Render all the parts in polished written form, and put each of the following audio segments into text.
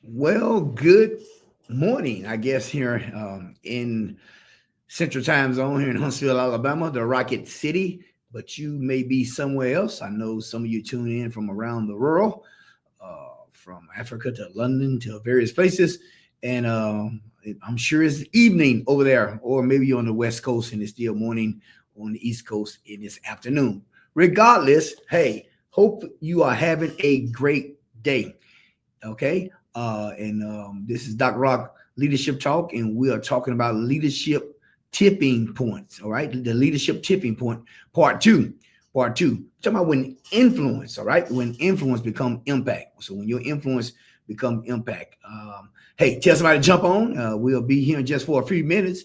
Well, good morning, I guess, here in Central Time Zone here in Huntsville, Alabama, the Rocket City. But you may be somewhere else. I know some of you tune in from around the world, from Africa to London to various places. And I'm sure it's evening over there, or maybe you're on the West Coast and it's still morning on the East Coast in this afternoon. Regardless, hey, hope you are having a great day. Okay. And this is Dr. Rock Leadership Talk, and we are talking about leadership tipping points. All right. The leadership tipping point, part two. Part two. We're talking about when influence, all right, when influence become impact. So when your influence become impact. Hey, tell somebody to jump on. We'll be here just for a few minutes.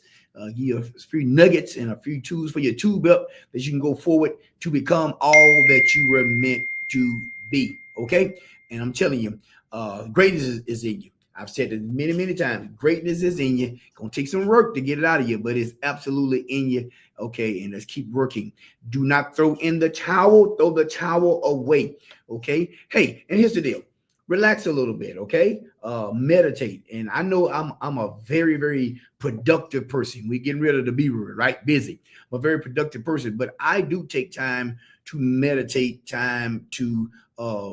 Give you a few nuggets and a few tools for your tool belt that you can go forward to become all that you were meant to be. Okay. And I'm telling you, greatness is in you. I've said it many, many times. Greatness is in you. Gonna take some work to get it out of you, but it's absolutely in you. Okay, and let's keep working. Do not throw in the towel. Throw the towel away. Okay. Hey, and here's the deal. Relax a little bit. Okay. Meditate. And I know I'm a very, very productive person. We're getting rid of the B word, right? Busy. I'm a very productive person, but I do take time to meditate, time to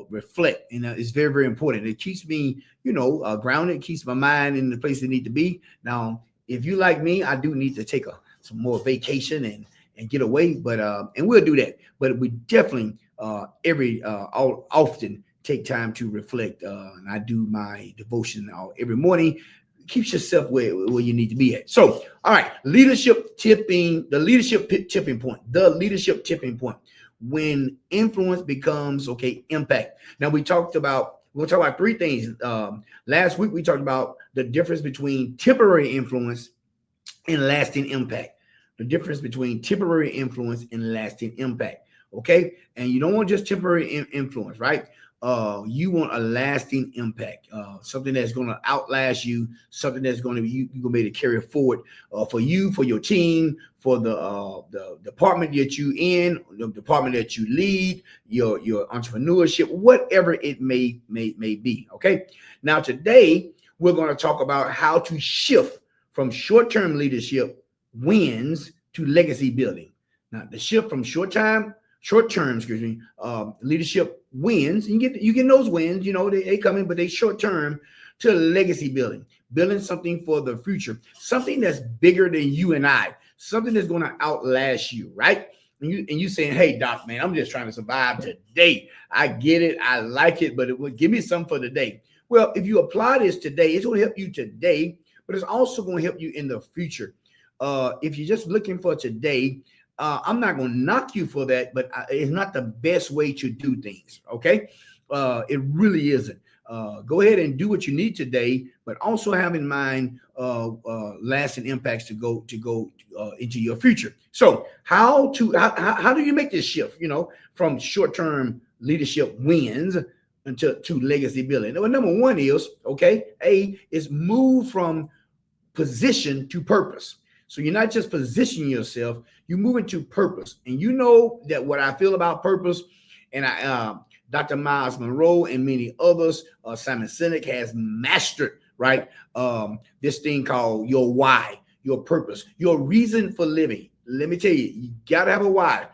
reflect, and it's very, very important. It keeps me, grounded. It keeps my mind in the place it need to be. Now, if you like me, I do need to take some more vacation and get away, but and we'll do that. But we definitely often take time to reflect, and I do my devotion every morning. Keeps yourself where you need to be at. So, all right, the leadership tipping point, when influence becomes impact. Now we'll talk about three things. Last week we talked about the difference between temporary influence and lasting impact. The difference between temporary influence and lasting impact. Okay, and you don't want just temporary influence, right? You want a lasting impact, something that's going to outlast you, something that's going to be you're going to be able to carry forward for you, for your team, for the department that you in, the department that you lead, your entrepreneurship, whatever it may be. Okay. Now today we're going to talk about how to shift from short-term leadership wins to legacy building. Now the shift from short-term, leadership wins. You get those wins, they come in, but they short term, to legacy building something for the future, something that's bigger than you and I, something that's going to outlast you, right? And you saying, hey, Doc, man, I'm just trying to survive today. I get it, I like it, but it will give me something for today. Well, if you apply this today, it's going to help you today, but it's also going to help you in the future. If you're just looking for today, I'm not going to knock you for that, but it's not the best way to do things. Okay. It really isn't. Go ahead and do what you need today, but also have in mind lasting impacts to go into your future. So how do you make this shift, from short-term leadership wins to legacy building? Well, number one is, is move from position to purpose. So you're not just positioning yourself, you move into purpose. And you know that what I feel about purpose, and Dr. Miles Monroe and many others, Simon Sinek has mastered, right? This thing called your why, your purpose, your reason for living. Let me tell you, you got to have a why.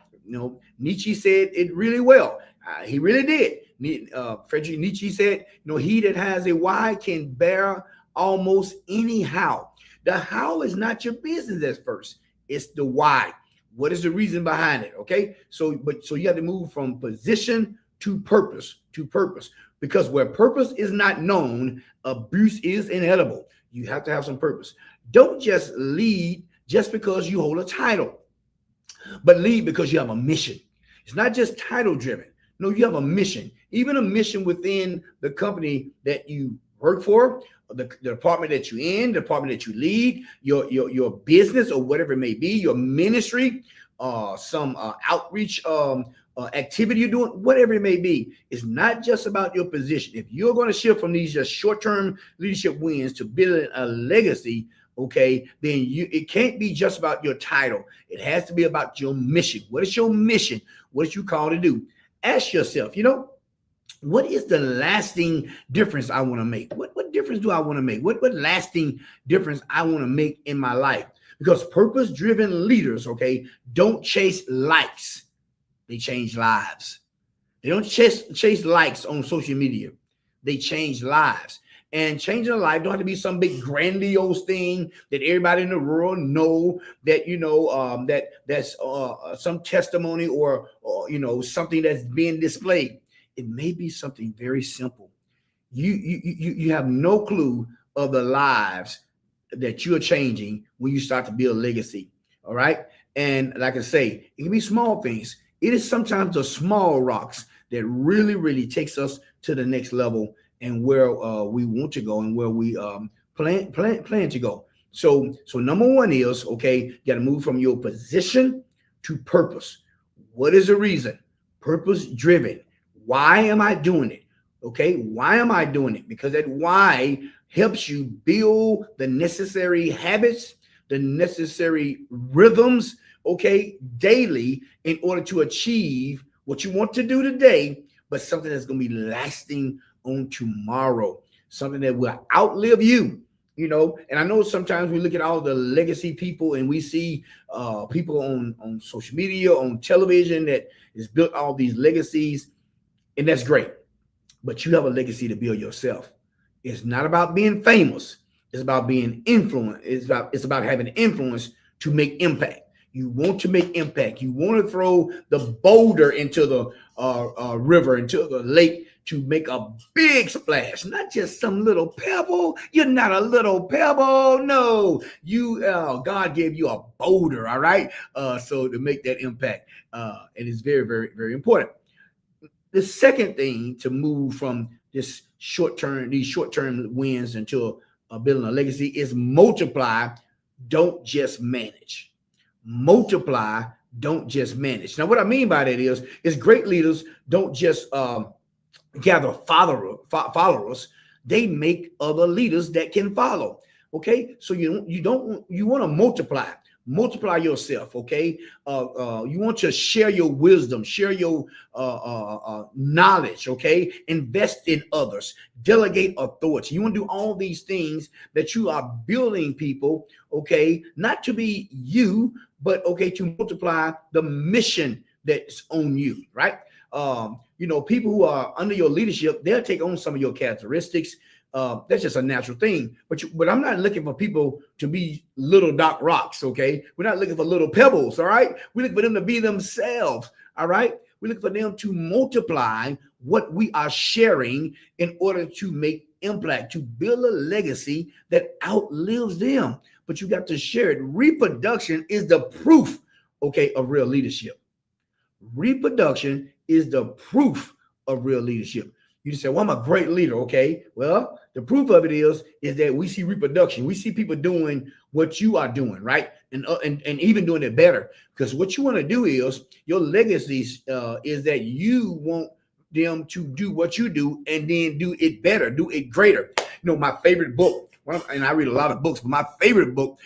Nietzsche said it really well. He really did. Friedrich Nietzsche said, he that has a why can bear almost any how. The how is not your business at first. It's the why. What is the reason behind it? Okay. So you have to move from position to purpose, because where purpose is not known, abuse is inevitable. You have to have some purpose. Don't just lead just because you hold a title, but lead because you have a mission. It's not just title driven. No, you have a mission, even a mission within the company that you work for, the department that you're in, the department that you lead, your business or whatever it may be, your ministry, some outreach activity you're doing, whatever it may be. It's not just about your position. If you're going to shift from these just short-term leadership wins to building a legacy, then it can't be just about your title. It has to be about your mission. What is your mission? What is you called to do? Ask yourself, What is the lasting difference I want to make? What difference do I want to make? What lasting difference I want to make in my life? Because purpose driven leaders, okay, don't chase likes, they change lives. They don't chase likes on social media. They change lives. And changing a life don't have to be some big grandiose thing that everybody in the world know, that that's some testimony, or something that's being displayed. It may be something very simple. You have no clue of the lives that you're changing when you start to build legacy. All right. And like I say, it can be small things. It is sometimes the small rocks that really, really takes us to the next level, and where we want to go, and where we plan to go. So number one is, okay, you got to move from your position to purpose. What is the reason? Purpose driven. Why am I doing it? Okay, why am I doing it? Because that why helps you build the necessary habits, the necessary rhythms, okay, daily, in order to achieve what you want to do today, but something that's going to be lasting on tomorrow, something that will outlive you. And I know sometimes we look at all the legacy people, and we see people on social media, on television, that has built all these legacies, and that's great. But you have a legacy to build yourself. It's not about being famous. It's about being influenced. It's about having influence to make impact. You want to make impact. You want to throw the boulder into the river, into the lake, to make a big splash, not just some little pebble. You're not a little pebble. No, God gave you a boulder. All right. So to make that impact, and it's very, very, very important. The second thing to move from these short-term wins into building a legacy is multiply, don't just manage. Multiply, don't just manage. Now, what I mean by that is great leaders don't just gather followers. They make other leaders that can follow. Okay, so you want to multiply yourself. Okay, you want to share your wisdom, share your knowledge. Okay, invest in others, delegate authority. You want to do all these things that you are building people. Okay, not to be you, but okay, to multiply the mission that's on you. Right. People who are under your leadership, they'll take on some of your characteristics. That's just a natural thing. But I'm not looking for people to be little Doc Rocks, okay? We're not looking for little pebbles, all right? We look for them to be themselves, all right? We look for them to multiply what we are sharing in order to make impact, to build a legacy that outlives them. But you got to share it. Reproduction is the proof, okay, of real leadership. Reproduction is the proof of real leadership. You just say, well, I'm a great leader. Okay. Well, the proof of it is that we see reproduction. We see people doing what you are doing, right? And even doing it better. Because what you want to do is, your legacy is that you want them to do what you do and then do it better, do it greater. My favorite book, and I read a lot of books, but my favorite book,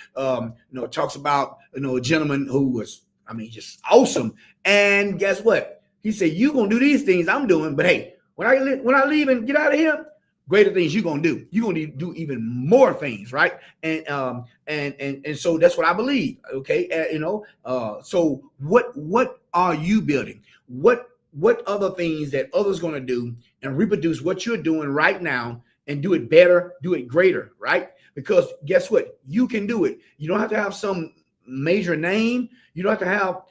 talks about, a gentleman who was, just awesome. And guess what? He said, you're going to do these things I'm doing, but hey, when I leave and get out of here, greater things you're going to do. You're going to do even more things, right? And so that's what I believe, okay? So what are you building? What other things that others going to do and reproduce what you're doing right now and do it better, do it greater, right? Because guess what? You can do it. You don't have to have some major name. You don't have to have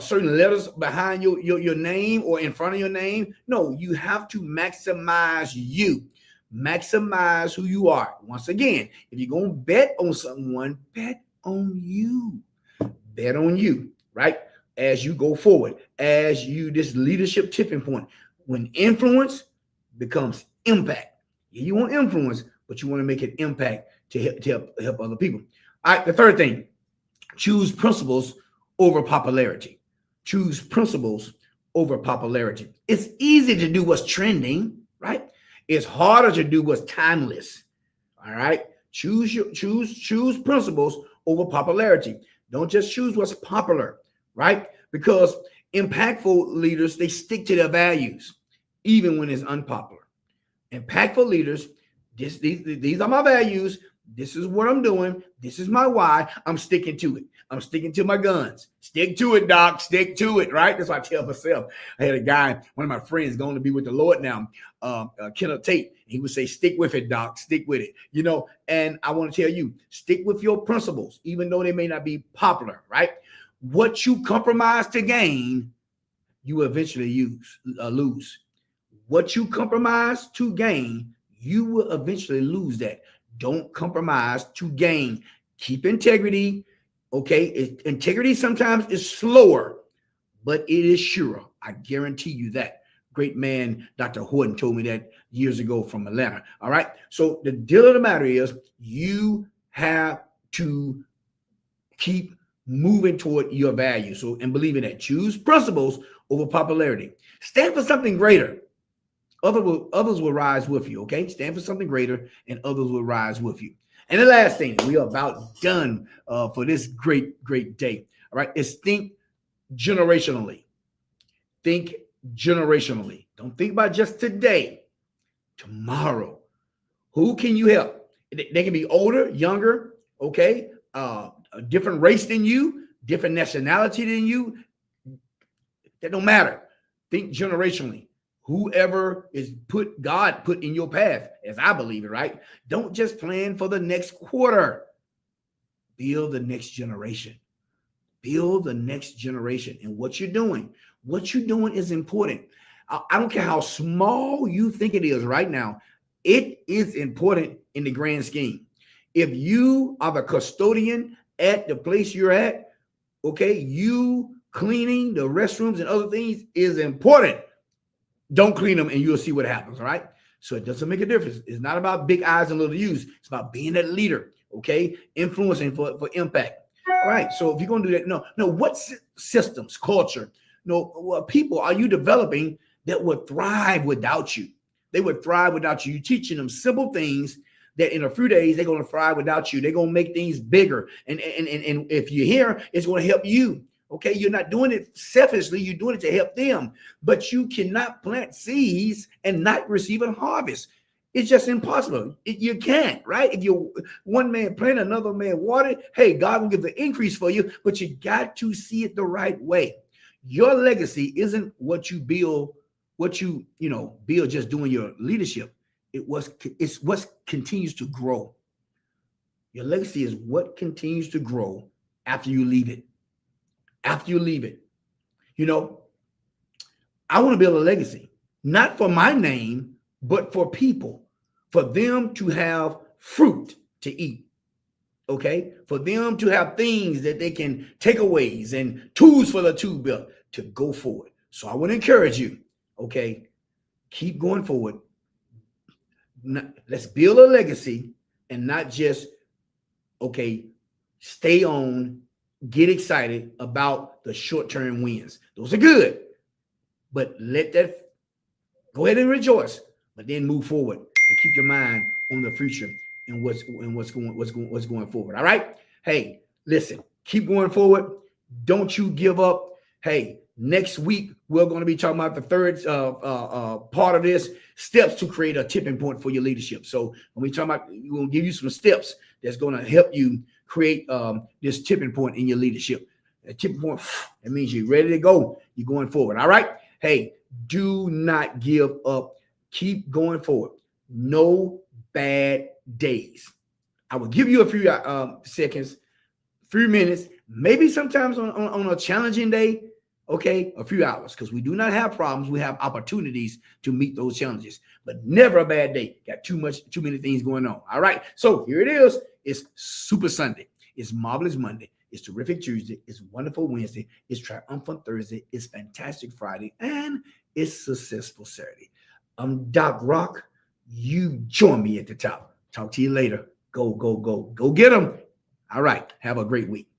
certain letters behind your name or in front of your name. No, you have to maximize you. Maximize who you are. Once again, if you're going to bet on someone, bet on you. Bet on you, right? As you go forward, this leadership tipping point, when influence becomes impact. You want influence, but you want to make an impact to help other people. All right, the third thing, choose principles over popularity. Choose principles over popularity. It's easy to do what's trending, right? It's harder to do what's timeless. All right. Choose principles over popularity. Don't just choose what's popular, right? Because impactful leaders, they stick to their values. even when it's unpopular. Impactful leaders, these are my values. This is what I'm doing. This is my why. I'm sticking to it. I'm sticking to my guns. Stick to it, Doc. Stick to it, right? That's what I tell myself. I had a guy, one of my friends, going to be with the Lord now, Kenneth Tate. He would say, stick with it, Doc. Stick with it. You know, and I want to tell you, stick with your principles, even though they may not be popular, right? What you compromise to gain, you eventually lose. What you compromise to gain, you will eventually lose that. Don't compromise to gain. Keep integrity. Okay. Integrity sometimes is slower, but it is sure. I guarantee you that. Great man, Dr. Horton, told me that years ago from Atlanta. All right. So the deal of the matter is you have to keep moving toward your values. So, and believe in that. Choose principles over popularity. Stand for something greater. Others will rise with you, okay? Stand for something greater, and others will rise with you. And the last thing, we are about done for this great day, all right, is think generationally. Think generationally. Don't think about just today, tomorrow. Who can you help? They can be older, younger, okay, a different race than you, different nationality than you. That don't matter. Think generationally. Whoever is God put in your path, as I believe it, right? Don't just plan for the next quarter. Build the next generation. Build the next generation. And what you're doing is important. I don't care how small you think it is right now. It is important in the grand scheme. If you are the custodian at the place you're at, okay, you cleaning the restrooms and other things is important. Don't clean them and you'll see what happens, all right? So it doesn't make a difference. It's not about big eyes and little U's. It's about being that leader, okay? Influencing for impact. All right, so if you're going to do that, no, what systems, culture, what people are you developing that would thrive without you? They would thrive without you. You're teaching them simple things that in a few days, they're going to thrive without you. They're going to make things bigger. And if you're here, it's going to help you. Okay, you're not doing it selfishly, you're doing it to help them, but you cannot plant seeds and not receive a harvest. It's just impossible. You can't, right? If you one man plant, another man water, hey, God will give the increase for you, but you got to see it the right way. Your legacy isn't what you build, build just doing your leadership. It's what continues to grow. Your legacy is what continues to grow after you leave it. After you leave it, I want to build a legacy, not for my name, but for people, for them to have fruit to eat. Okay. For them to have things that they can takeaways and tools for the tool belt to go forward. So I want to encourage you. Okay. Keep going forward. Let's build a legacy and not just, stay on. Get excited about the short-term wins. Those are good, but let that go ahead and rejoice, but then move forward and keep your mind on the future and what's going forward. All right. Hey, listen, keep going forward. Don't you give up. Hey, next week we're going to be talking about the third part of this, steps to create a tipping point for your leadership. So when we talk about, we're going to give you some steps that's going to help you create this tipping point in your leadership. A tipping point, that means you're ready to go. You're going forward. All right. Hey, do not give up. Keep going forward. No bad days. I will give you a few seconds, few minutes, maybe sometimes on a challenging day, a few hours, because we do not have problems. We have opportunities to meet those challenges, but never a bad day. Got too many things going on. All right. So here it is. It's Super Sunday. It's Marvelous Monday. It's Terrific Tuesday. It's Wonderful Wednesday. It's Triumphant Thursday. It's Fantastic Friday. And it's Successful Saturday. I'm Doc Rock. You join me at the top. Talk to you later. Go get them. All right. Have a great week.